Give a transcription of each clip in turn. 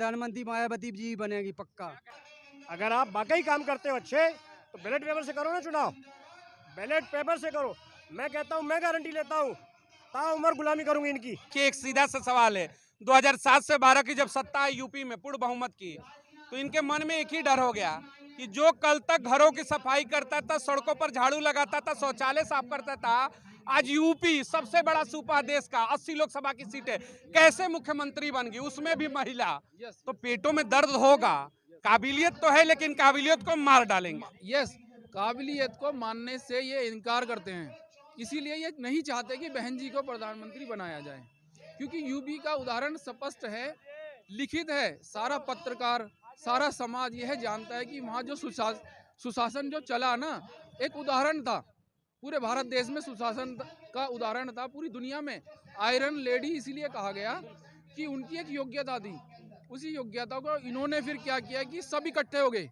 प्रधानमंत्री मायावती जी बनेगी पक्का। अगर आप वाकई काम करते हो अच्छे तो बैलेट पेपर से करो ना चुनाव, बैलेट पेपर से करो। मैं कहता हूँ, मैं गारंटी लेता हूँ, ताउम्र गुलामी करूंगी इनकी। कि एक सीधा सा सवाल है, 2007 से 12 की जब सत्ता आई यूपी में पूर्ण बहुमत की, तो इनके मन में एक ही डर हो गया कि जो कल तक घरों की सफाई करता था, सड़कों पर झाड़ू लगाता था, शौचालय साफ करता था, आज यूपी सबसे बड़ा सूबा देश का, 80 लोकसभा की सीटें, कैसे मुख्यमंत्री बन गई, उसमें भी महिला, तो पेटों में दर्द होगा। काबिलियत तो है लेकिन काबिलियत को मार डालेंगे। यस, काबिलियत को मानने से ये इनकार करते हैं, इसीलिए ये नहीं चाहते कि बहन जी को प्रधानमंत्री बनाया जाए, क्योंकि यूपी का उदाहरण स्पष्ट है, लिखित है। सारा पत्रकार, सारा समाज यह जानता है कि वहाँ जो सुशासन जो चला ना, एक उदाहरण था पूरे भारत देश में, सुशासन का उदाहरण था पूरी दुनिया में। आयरन लेडी इसीलिए कहा गया कि उनकी एक योग्यता थी, उसी योग्यता को इन्होंने फिर क्या किया कि सब इकट्ठे हो गए,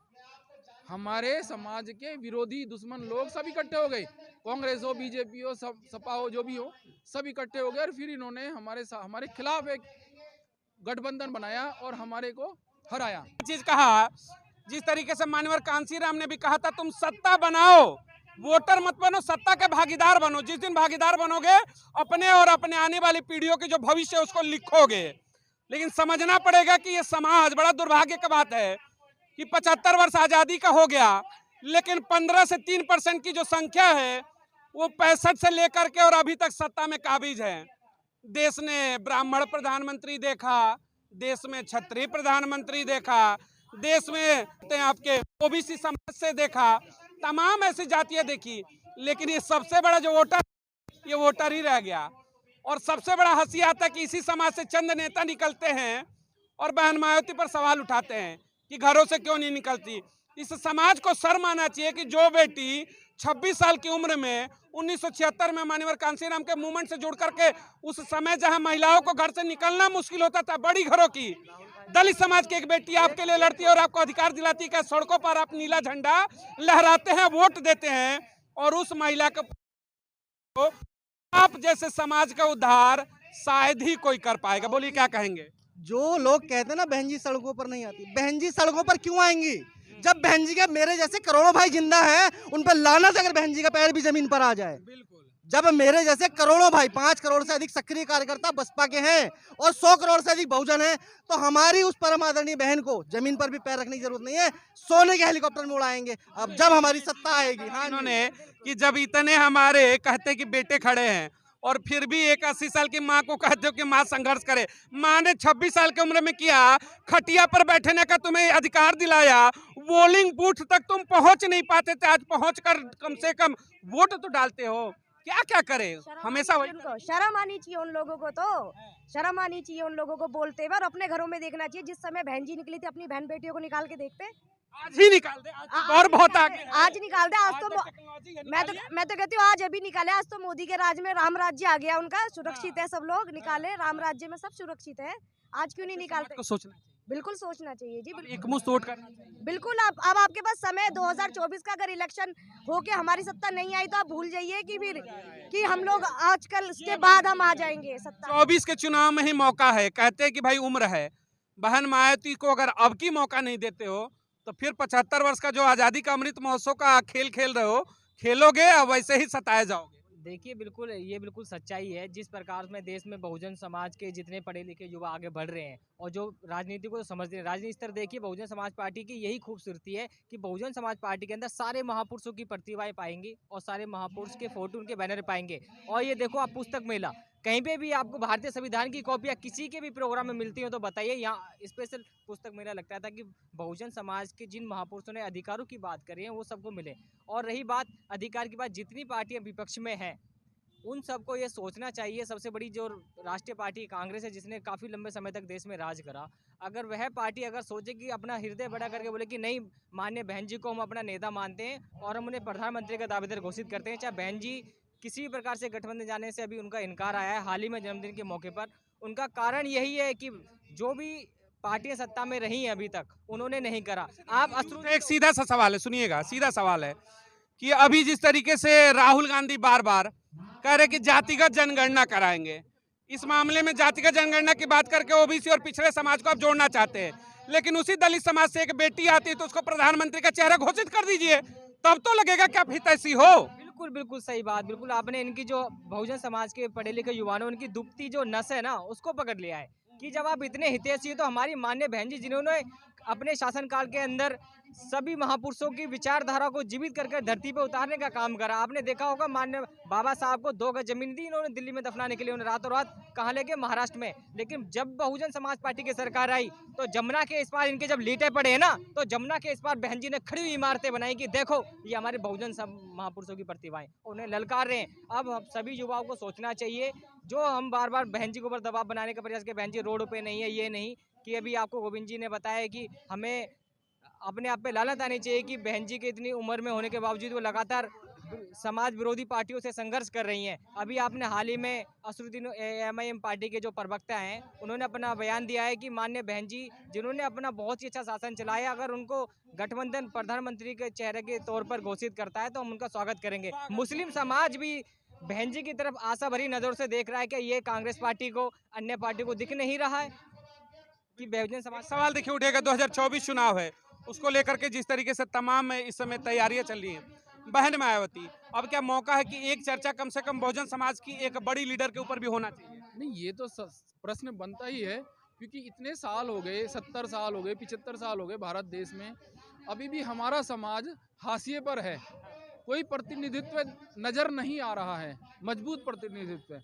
हमारे समाज के विरोधी दुश्मन लोग सब इकट्ठे हो गए, कांग्रेस हो, बीजेपी हो, सपा हो, जो भी हो, सब इकट्ठे हो गए और फिर इन्होंने हमारे खिलाफ एक गठबंधन बनाया और हमारे को हराया। चीज कहा, जिस तरीके से माननीय कांशीराम ने भी कहा था, तुम सत्ता बनाओ, वोटर मत बनो, सत्ता के भागीदार बनो। जिस दिन भागीदार बनोगे, अपने और अपने आने वाली पीढ़ियों की जो भविष्य है उसको लिखोगे। लेकिन समझना पड़ेगा कि ये समाज, बड़ा दुर्भाग्य की बात है कि 75 वर्ष आजादी का हो गया, लेकिन 15 से 3% की जो संख्या है वो 65 से लेकर के और अभी तक सत्ता में काबिज है। देश ने ब्राह्मण प्रधानमंत्री देखा, देश में क्षत्रिय प्रधानमंत्री देखा, देश में आपके ओबीसी समाज से देखा, तमाम ऐसी जातियां देखी, लेकिन ये सबसे बड़ा जो वोटर, ये वोटर ही रह गया। और सबसे बड़ा हंसी आता है कि इसी समाज से चंद नेता निकलते हैं और बहन मायावती पर सवाल उठाते हैं कि घरों से क्यों नहीं निकलती। इस समाज को शर्म आना चाहिए कि जो बेटी 26 साल की उम्र में 1976 में माननीय कांशीराम के मूवमेंट से जुड़ करके, उस समय जहां महिलाओं को घर से निकलना मुश्किल होता था, बड़ी घरों की दलित समाज की एक बेटी आपके लिए लड़ती है और आपको अधिकार दिलाती है कि सड़कों पर आप नीला झंडा लहराते हैं, वोट देते हैं, और उस महिला को आप जैसे समाज का उद्धार शायद ही कोई कर पाएगा। बोलिए क्या कहेंगे? जो लोग कहते हैं ना बहन जी सड़कों पर नहीं आती, बहन जी सड़कों पर क्यों आएंगी? जब बहन जी के मेरे जैसे करोड़ों भाई जिंदा हैं, उन पर लानत अगर बहन जी का पैर भी जमीन पर आ जाए। जब मेरे जैसे करोड़ों भाई, 5 करोड़ से अधिक सक्रिय कार्यकर्ता बसपा के हैं और 100 करोड़ से अधिक बहुजन हैं, तो हमारी उस परम आदरणीय बहन को जमीन पर भी पैर रखने की जरूरत नहीं है, सोने के हेलीकॉप्टर में उड़ाएंगे अब जब हमारी सत्ता आएगी। हाँ, इन्होंने कि जब इतने हमारे कहते कि बेटे खड़े हैं और फिर भी एक 80 साल की माँ को कहते हो कि माँ संघर्ष करे। माँ ने 26 साल की उम्र में किया, खटिया पर बैठने का तुम्हें अधिकार दिलाया, पोलिंग बूथ तक तुम पहुंच नहीं पाते थे, आज पहुंचकर कम से कम वोट तो डालते हो। क्या क्या करे, हमेशा वही। शर्म आनी चाहिए उन लोगों को, तो शर्म आनी चाहिए उन लोगों को बोलते हुए, और अपने घरों में देखना चाहिए। जिस समय बहन जी निकली थी, अपनी बहन बेटियों को निकाल के देखते, आज ही निकाल दे, और बहुत आगे, आज निकाल दे। आज तो मैं तो कहती हूँ आज अभी निकाले। आज तो मोदी के राज में राम राज्य आ गया उनका, सुरक्षित है, सब लोग निकाले, राम राज्य में सब सुरक्षित है, आज क्यों नहीं निकालते? तो सोचना चाहिए, बिल्कुल सोचना चाहिए जी, एक मुश्त वोट करना चाहिए। बिल्कुल। अब आपके पास समय 2024 का, अगर इलेक्शन होके हमारी सत्ता नहीं आई तो आप भूल जाइए कि फिर कि हम लोग आजकल इसके बाद हम आ जाएंगे सत्ता। 24 के चुनाव में ही मौका है, कहते हैं कि भाई उम्र है। बहन मायावती को अगर अब की मौका नहीं देते हो तो फिर 75 वर्ष का जो आजादी का अमृत महोत्सव का खेल खेल रहे हो, खेलोगे और वैसे ही सताए जाओगे। देखिए, बिल्कुल ये बिल्कुल सच्चाई है। जिस प्रकार में देश में बहुजन समाज के जितने पढ़े लिखे युवा आगे बढ़ रहे हैं और जो राजनीति को समझ रहे हैं, राजनीति स्तर देखिए, बहुजन समाज पार्टी की यही खूबसूरती है कि बहुजन समाज पार्टी के अंदर सारे महापुरुषों की प्रतिभाएं पाएंगी और सारे महापुरुष के फोटो, उनके बैनर पाएंगे। और ये देखो, आप पुस्तक मेला कहीं पे भी आपको भारतीय संविधान की कॉपियाँ किसी के भी प्रोग्राम में मिलती हो तो बताइए। यहाँ स्पेशल पुस्तक मेला लगता है ताकि बहुजन समाज के जिन महापुरुषों ने अधिकारों की बात करी है वो सबको मिले। और रही बात अधिकार की बात, जितनी पार्टियां विपक्ष में हैं उन सबको ये सोचना चाहिए। सबसे बड़ी जो राष्ट्रीय पार्टी कांग्रेस है, जिसने काफ़ी लंबे समय तक देश में राज करा, अगर वह पार्टी अगर सोचे कि अपना हृदय बड़ा करके बोले कि नहीं, माननीय बहन जी को हम अपना नेता मानते हैं और हम उन्हें प्रधानमंत्री का दावेदार घोषित करते हैं, चाहे बहन जी किसी भी प्रकार से गठबंधन जाने से अभी उनका इनकार आया है हाल ही में जन्मदिन के मौके पर। उनका कारण यही है कि जो भी पार्टियां सत्ता में रही हैं अभी तक, उन्होंने नहीं करा। आप एक सीधा सा सवाल है, सुनिएगा, सीधा सवाल है कि अभी जिस तरीके से राहुल गांधी बार बार कह रहे कि जातिगत जनगणना कराएंगे, इस मामले में जातिगत जनगणना की बात करके ओबीसी और पिछड़े समाज को आप जोड़ना चाहते हैं, लेकिन उसी दलित समाज से एक बेटी आती है तो उसको प्रधानमंत्री का चेहरा घोषित कर दीजिए, तब तो लगेगा कि आप हितैषी हो। बिल्कुल बिल्कुल सही बात। बिल्कुल आपने इनकी जो बहुजन समाज के पढ़े लिखे युवा ने उनकी दुबती जो नस है ना उसको पकड़ लिया है कि जब आप इतने हितैषी तो हमारी मान्य बहन जी जिन्होंने अपने शासनकाल के अंदर सभी महापुरुषों की विचारधारा को जीवित करके धरती पे उतारने का काम करा। आपने देखा होगा मान्य बाबा साहब को 2 गज जमीन दी इन्होंने दिल्ली में दफनाने के लिए, उन्हें रातों रात कहाँ लेके महाराष्ट्र में। लेकिन जब बहुजन समाज पार्टी की सरकार आई तो जमुना के इस पार इनके जब लीटे पड़े हैं ना तो जमुना के इस पार बहन जी ने खड़ी हुई इमारतें बनाई कि देखो ये हमारे बहुजन महापुरुषों की प्रतिभाएं, उन्हें ललकार रहे हैं। अब हम सभी युवाओं को सोचना चाहिए, जो हम बार बार बहन जी के ऊपर दबाव बनाने का प्रयास किया, बहन जी रोड पे नहीं है, ये नहीं कि अभी आपको गोविंद जी ने बताया कि हमें अपने आप पे लानत आनी चाहिए कि बहन जी के इतनी उम्र में होने के बावजूद वो लगातार समाज विरोधी पार्टियों से संघर्ष कर रही हैं। अभी आपने हाल ही में असरुद्दीन MIM पार्टी के जो प्रवक्ता हैं उन्होंने अपना बयान दिया है कि माननीय बहन जी जिन्होंने अपना बहुत ही अच्छा शासन चलाया, अगर उनको गठबंधन प्रधानमंत्री के चेहरे के तौर पर घोषित करता है तो हम उनका स्वागत करेंगे। मुस्लिम समाज भी बहन जी की तरफ आशा भरी नजर से देख रहा है कि ये कांग्रेस पार्टी को अन्य पार्टी को दिख नहीं रहा है कि बहुजन समाज। सवाल देखिए उठेगा, 2024 चुनाव है, उसको लेकर के जिस तरीके से तमाम इस समय तैयारियां चल रही हैं, बहन मायावती, अब क्या मौका है कि एक चर्चा कम से कम बहुजन समाज की एक बड़ी लीडर के ऊपर भी होना चाहिए? नहीं, ये तो प्रश्न बनता ही है क्योंकि इतने साल हो गए, 70 साल हो गए, 75 साल हो गए भारत देश में, अभी भी हमारा समाज हाशिए पर है। कोई प्रतिनिधित्व नजर नहीं आ रहा है, मजबूत प्रतिनिधित्व।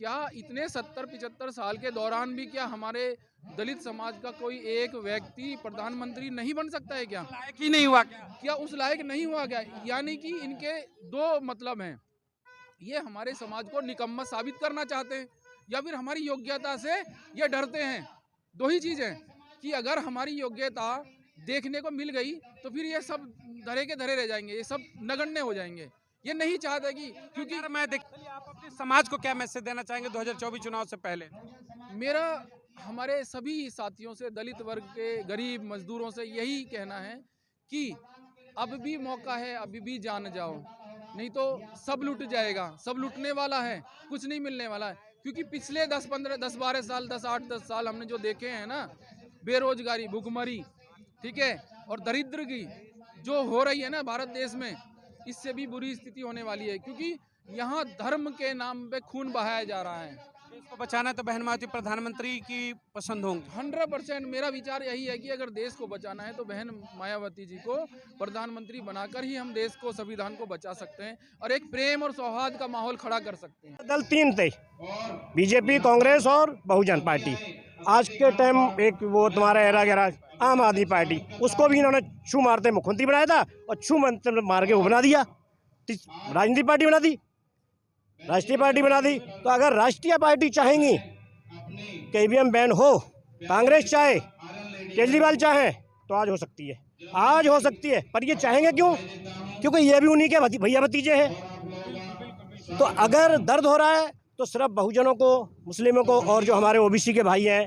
क्या इतने 70-75 साल के दौरान भी क्या हमारे दलित समाज का कोई एक व्यक्ति प्रधानमंत्री नहीं बन सकता है? क्या लायक ही नहीं हुआ क्या उस लायक नहीं हुआ क्या? यानी कि इनके 2 मतलब हैं, ये हमारे समाज को निकम्मा साबित करना चाहते हैं या फिर हमारी योग्यता से ये डरते हैं। 2 ही चीज़ हैं कि अगर हमारी योग्यता देखने को मिल गई तो फिर ये सब धरे के धरे रह जाएंगे, ये सब नगण्य हो जाएंगे। ये नहीं चाहते कि क्योंकि आप अपने समाज को क्या मैसेज देना चाहेंगे 2024 चुनाव से पहले? मेरा हमारे सभी साथियों से, दलित वर्ग के गरीब मजदूरों से यही कहना है कि अब भी मौका है, अभी भी जान जाओ, नहीं तो सब लुट जाएगा। सब लुटने वाला है, कुछ नहीं मिलने वाला है। क्योंकि पिछले 10-12 साल, 10-8-10 साल हमने जो देखे हैं ना, बेरोजगारी, भुखमरी, ठीक है, और दरिद्र की जो हो रही है ना भारत देश में, इससे भी बुरी स्थिति होने वाली है क्योंकि यहाँ धर्म के नाम पे खून बहाया जा रहा है। देश को बचाना है तो बहन मायावती प्रधानमंत्री की पसंद होंगी। 100% मेरा विचार यही है कि अगर देश को बचाना है तो बहन मायावती जी को प्रधानमंत्री बनाकर ही हम देश को, संविधान को बचा सकते हैं और एक प्रेम और सौहार्द का माहौल खड़ा कर सकते हैं। दल 3 थे, बीजेपी, कांग्रेस और बहुजन पार्टी। आज के टाइम एक वो तुम्हारा एरा गहरा आम आदमी पार्टी, उसको भी इन्होंने छू मारते मुख्यमंत्री बनाया था और छू मार के वो बना दिया, राजनीतिक पार्टी बना दी, राष्ट्रीय पार्टी बना दी। तो अगर राष्ट्रीय पार्टी चाहेंगी कि EVM बैन हो, कांग्रेस चाहे, केजरीवाल चाहे, तो आज हो सकती है, आज हो सकती है। पर ये चाहेंगे क्यों? क्योंकि ये भी उन्हीं के भैया भतीजे हैं। तो अगर दर्द हो रहा है तो सिर्फ बहुजनों को, मुस्लिमों को और जो हमारे OBC के भाई हैं,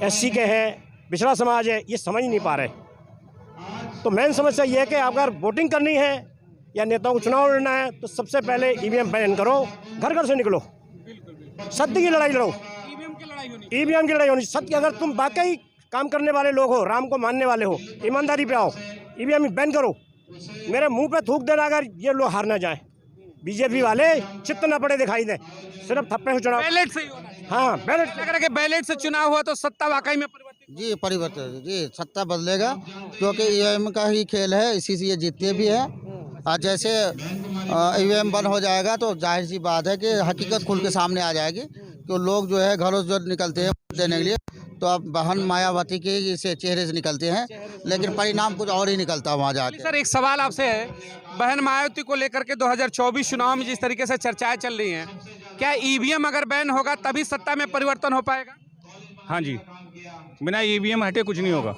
SC के हैं, पिछड़ा समाज है, ये समझ नहीं पा रहे। तो मेन समस्या ये है कि अगर वोटिंग करनी है या नेताओं को चुनाव लड़ना है तो सबसे पहले EVM बैन करो, घर घर से निकलो, सत्य की लड़ाई लड़ो, EVM की लड़ाई होनी। सत्य, अगर तुम वाकई काम करने वाले लोग हो, राम को मानने वाले हो, ईमानदारी पे आओ, EVM बैन करो। मेरे मुंह पे थूक देना अगर ये लोग हार ना जाए, बीजेपी वाले चित्त न पड़े दिखाई दें, सिर्फ थप्पे से चुनाव। बैलेट से ही होना चाहिए। हाँ, बैलेट लग रहा है कि बैलेट से चुनाव हुआ तो सत्ता वाकई में जी परिवर्तन, जी सत्ता बदलेगा क्योंकि EVM का ही खेल है, इसी से ये जीतते भी है। और जैसे EVM बंद हो जाएगा तो जाहिर सी बात है कि हकीकत खुल के सामने आ जाएगी कि लोग जो है घरों से निकलते हैं वोट देने के लिए, तो अब बहन मायावती के से चेहरे से निकलते हैं, लेकिन परिणाम कुछ और ही निकलता है वहाँ जाके। सर एक सवाल आपसे है, बहन मायावती को लेकर के 2024 चुनाव में जिस तरीके से चर्चाएं चल रही हैं, क्या EVM अगर बैन होगा तभी सत्ता में परिवर्तन हो पाएगा? हाँ जी, बिना EVM हटे कुछ नहीं होगा।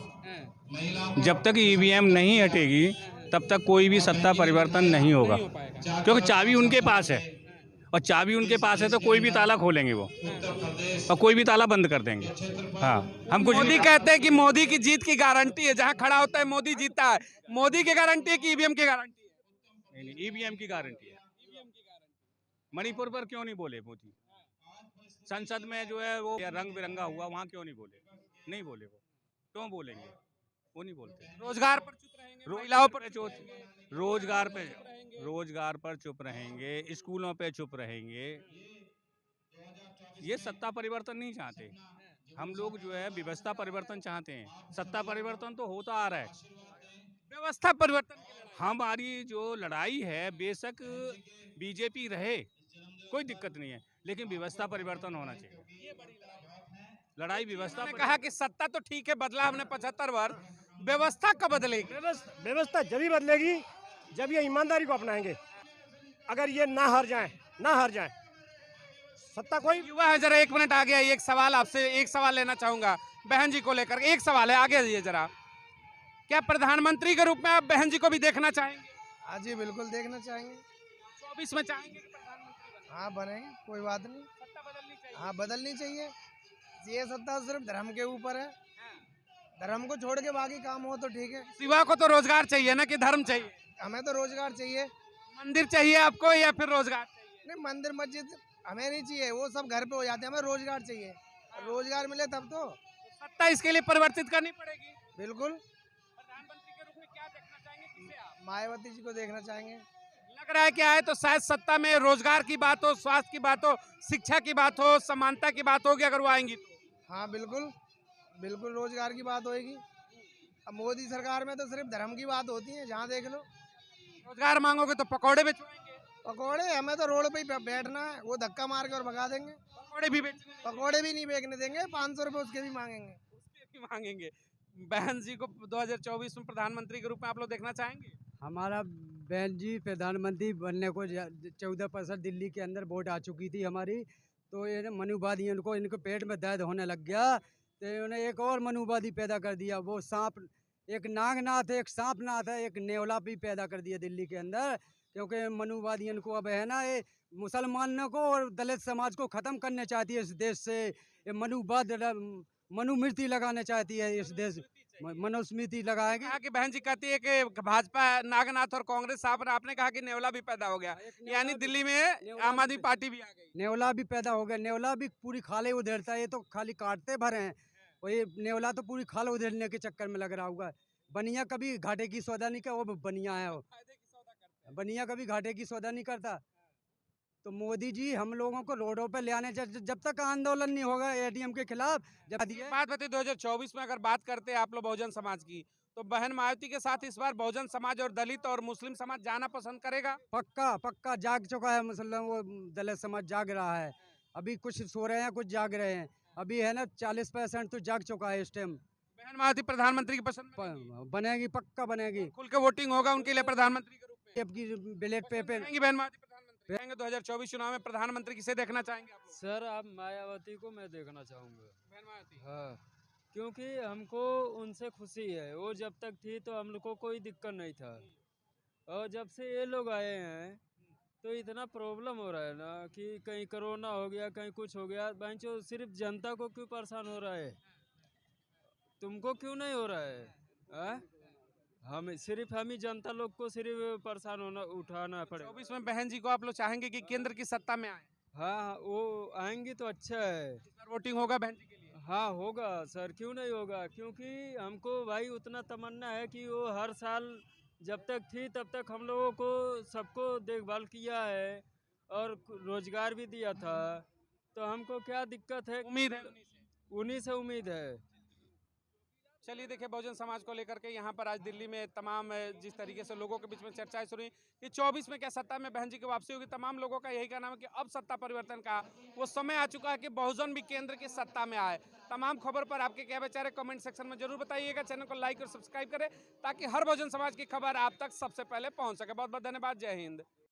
जब तक EVM नहीं हटेगी तब तक कोई भी सत्ता परिवर्तन नहीं होगा, क्योंकि चाबी उनके पास है और चाबी उनके पास है तो कोई भी ताला खोलेंगे वो और कोई भी ताला बंद कर देंगे। हाँ, हम कुछ मोदी कहते हैं कि मोदी की जीत की गारंटी है, जहां खड़ा होता है मोदी जीतता है। मोदी की गारंटी है कि EVM की गारंटी है? नहीं, EVM की गारंटी है। मणिपुर पर क्यों नहीं बोले मोदी? संसद में जो है वो रंग बिरंगा हुआ, वहाँ क्यों नहीं बोले? नहीं बोले वो, क्यों बोलेंगे? वो नहीं बोलते। रोजगार पर चुप रहेंगे, महिलाओं पर रोजगार पर चुप रहेंगे, स्कूलों पे चुप रहेंगे। ये सत्ता परिवर्तन नहीं चाहते। हम लोग जो है व्यवस्था परिवर्तन चाहते हैं। सत्ता परिवर्तन तो होता आ रहा है। व्यवस्था परिवर्तन की लड़ाई। हमारी जो लड़ाई है, बेशक बीजेपी रहे, कोई दिक्कत नहीं है, लेकिन व्यवस्था परिवर्तन होना चाहिए। लड़ाई व्यवस्था ने कहा कि सत्ता तो ठीक है, बदला हमने 75 वर्ष, व्यवस्था कब बदलेगी? व्यवस्था जब ही बदलेगी जब ये ईमानदारी को अपनाएंगे। अगर ये ना हार जाए सत्ता कोई युवा है, जरा 1 मिनट आगे आइए। एक सवाल आपसे, एक सवाल लेना चाहूंगा बहन जी को लेकर। एक सवाल है, आगे आइए जरा। क्या प्रधानमंत्री के रूप में आप बहन जी को भी देखना चाहेंगे? हाँ जी, बिल्कुल देखना चाहेंगे। 24 में चाहेंगे कि प्रधानमंत्री बने? हाँ, बनेंगे, कोई बात नहीं। सत्ता बदलनी चाहिए। हाँ, बदलनी चाहिए। ये सत्ता सिर्फ धर्म के ऊपर है। धर्म को छोड़ के बाकी काम हो तो ठीक है। युवा को तो रोजगार चाहिए ना, कि धर्म चाहिए? हमें तो रोजगार चाहिए। मंदिर चाहिए आपको या फिर रोजगार चाहिए? नहीं, मंदिर मस्जिद हमें नहीं चाहिए, वो सब घर पे हो जाते हैं। हमें रोजगार चाहिए, रोजगार मिले तब तो। सत्ता इसके लिए परिवर्तित करनी पड़ेगी। बिल्कुल। प्रधानमंत्री के रूप में क्या देखना चाहेंगे, किसे आप? मायावती जी को देखना चाहेंगे। लग रहा है कि आए तो शायद सत्ता में रोजगार की बात हो, स्वास्थ्य की बात हो, शिक्षा की बात हो, समानता की बात होगी अगर वो आएंगी तो। हाँ, बिल्कुल बिल्कुल रोजगार की बात होएगी। अब मोदी सरकार में तो सिर्फ धर्म की बात होती है, जहाँ देख लो। रोजगार मांगोगे तो पकौड़े बेचवाएंगे। पकौड़े हमें तो रोड पे ही बैठना है, वो धक्का मार के और भगा देंगे। पकौड़े भी बेचने पकौड़े भी नहीं बेचने देंगे, 500 रुपए उसके भी मांगेंगे। उसके भी मांगेंगे। बहन जी को 2024 में प्रधानमंत्री के रूप में आप लोग देखना चाहेंगे? हमारा बहन जी प्रधानमंत्री बनने को 14% दिल्ली के अंदर वोट आ चुकी थी हमारी, तो ये ना मनुवादी इनको पेट में दर्द होने लग गया, तो इन्होंने एक और मनुवादी पैदा कर दिया। वो सांप, एक नागनाथ है, एक सांपनाथ है, एक नेवला भी पैदा कर दिया दिल्ली के अंदर, क्योंकि मनुवादियों को अब है ना, ये मुसलमानों को और दलित समाज को ख़त्म करना चाहती है इस देश से। ये मनुस्मृति लगाना चाहती है इस देश, मनुस्मृति लगाएगी। कहा कि बहन जी कहती है कि भाजपा, नागनाथ और कांग्रेस साहब, आपने कहा कि नेवला भी पैदा हो गया, यानी दिल्ली में आम आदमी पार्टी भी आ गई। नेवला भी पैदा हो गया। नेवला भी पूरी खाले उधेड़ता है, ये तो खाली काटते भरे हैं, और ये नेवला तो पूरी खाल उधेड़ने के चक्कर में लग रहा होगा। बनिया कभी घाटे की सौदा नहीं कर, वो बनिया है, वो बनिया कभी घाटे की सौदा नहीं करता। तो मोदी जी हम लोगों को रोडों पे ले आने, जब तक आंदोलन नहीं होगा एडीएम के खिलाफ। बात बताइए 2024 में अगर बात करते हैं आप लोग बहुजन समाज की, तो बहन मायावती के साथ इस बार बहुजन समाज और दलित और मुस्लिम समाज जाना पसंद करेगा? पक्का जाग चुका है मुसलमान, वो दलित समाज जाग रहा है। अभी कुछ सो रहे हैं, कुछ जाग रहे हैं। अभी है ना 40% तो जाग चुका है इस टाइम। बहन मायावती प्रधानमंत्री की पसंद बनेगी, पक्का बनेगी। खुल के वोटिंग होगा उनके लिए प्रधानमंत्री के रूप में। आपकी ब्लैक पेपर बहन मायावती प्रधानमंत्री रहेंगे 2024 चुनाव में, प्रधानमंत्री किसे देखना चाहेंगे आप लोग? सर, आप मायावती को मैं देखना चाहूँगा। बहन मायावती? हाँ, क्योंकि हमको उनसे खुशी है। वो जब तक थी तो हम लोग को कोई दिक्कत नहीं था, और जब से ये लोग आए हैं तो इतना प्रॉब्लम हो रहा है ना, कि कहीं कोरोना हो गया, कहीं कुछ हो गया। बहनचोद सिर्फ जनता को क्यों परेशान हो रहा है, तुमको क्यों नहीं हो रहा है? हम ही जनता लोग को सिर्फ परेशान होना, उठाना पड़ेगा। 24 में बहन जी को आप लोग चाहेंगे कि केंद्र की सत्ता में आए? हाँ, वो आएंगी तो अच्छा है। वोटिंग होगा बहन जी के लिए? हाँ, होगा सर, क्यों नहीं होगा। क्योंकि हमको भाई उतना तमन्ना है कि वो हर साल जब तक थी तब तक हम लोगों को सबको देखभाल किया है और रोजगार भी दिया था, तो हमको क्या दिक्कत है। उम्मीद है उन्हीं से उम्मीद है। चलिए देखिए, बहुजन समाज को लेकर के यहाँ पर आज दिल्ली में तमाम जिस तरीके से लोगों के बीच में चर्चाएं शुरू हुई कि 24 में क्या सत्ता में बहन जी की वापसी होगी, तमाम लोगों का यही कहना है कि अब सत्ता परिवर्तन का वो समय आ चुका है कि बहुजन भी केंद्र की सत्ता में आए। तमाम खबर पर आपके क्या विचार है, कमेंट सेक्शन में जरूर बताइएगा। चैनल को लाइक और सब्सक्राइब करें ताकि हर बहुजन समाज की खबर आप तक सबसे पहले पहुँच सके। बहुत बहुत धन्यवाद। जय हिंद।